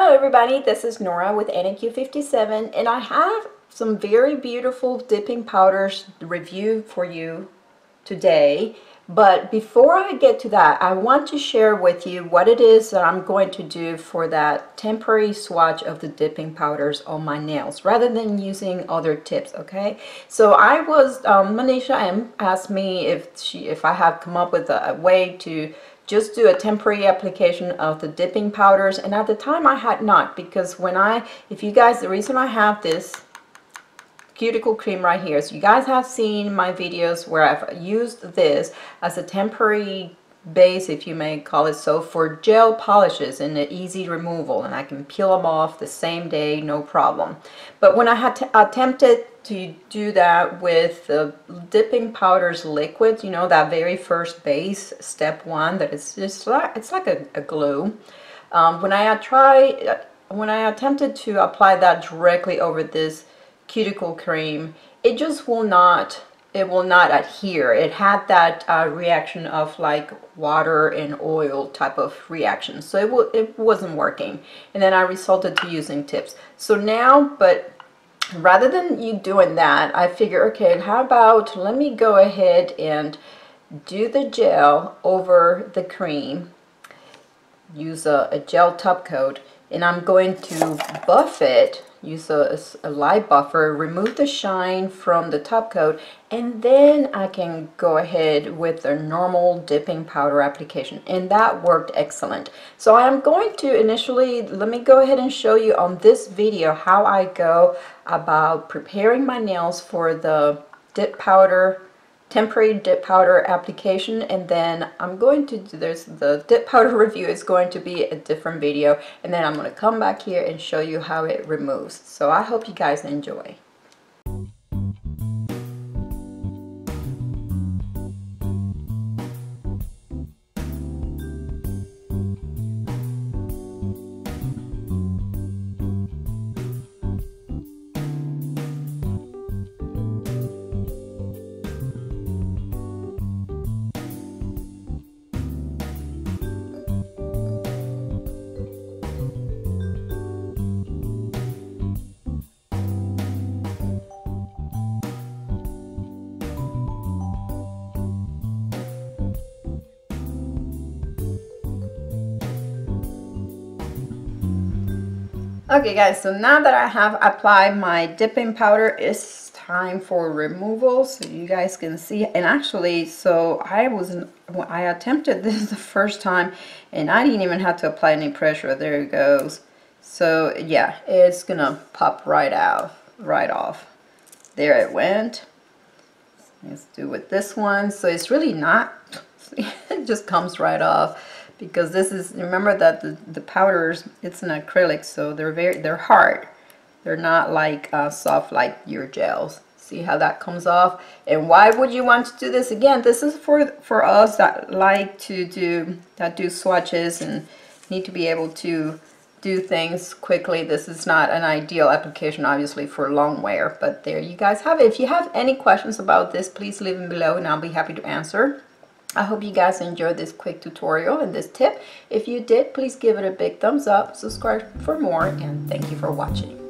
Hello everybody, this is Nora with NQ57 and I have some very beautiful dipping powders review for you today. But before I get to that, I want to share with you what it is that I'm going to do for that temporary swatch of the dipping powders on my nails rather than using other tips, okay? So I was, Manisha M asked me if I have come up with a way to just do a temporary application of the dipping powders, and at the time I had not, because if you guys, the reason I have this cuticle cream right here, so you guys have seen my videos where I've used this as a temporary base, if you may call it so, for gel polishes and the easy removal, and I can peel them off the same day, no problem. But when I had attempted to do that with the dipping powders liquid, you know, that very first base, step one, that it's just like, it's like a glue. When I attempted to apply that directly over this cuticle cream, it just will not adhere. It had that reaction of like water and oil type of reaction, so it wasn't working, and then I resorted to using tips. So now, but rather than you doing that, I figure, okay, how about let me go ahead and do the gel over the cream, use a gel top coat, and I'm going to buff it, use a light buffer, remove the shine from the top coat, and then I can go ahead with a normal dipping powder application, and that worked excellent. So I'm going to initially, let me go ahead and show you on this video how I go about preparing my nails for the dip powder, temporary dip powder application, and then I'm going to do the dip powder review is going to be a different video, and then I'm going to come back here and show you how it removes. So I hope you guys enjoy. Okay guys, so now that I have applied my dipping powder, it's time for removal, so you guys can see. And actually, so I attempted this the first time and I didn't even have to apply any pressure. There it goes. So yeah, it's gonna pop right off. There it went. Let's do with this one. So it's really not, it just comes right off. Because this is, remember that the powders, it's an acrylic, so they're hard. They're not like soft like your gels. See how that comes off? And why would you want to do this? Again, this is for us that like to do swatches and need to be able to do things quickly. This is not an ideal application, obviously, for long wear, but there you guys have it. If you have any questions about this, please leave them below and I'll be happy to answer. I hope you guys enjoyed this quick tutorial and this tip. If you did, please give it a big thumbs up, subscribe for more, and thank you for watching.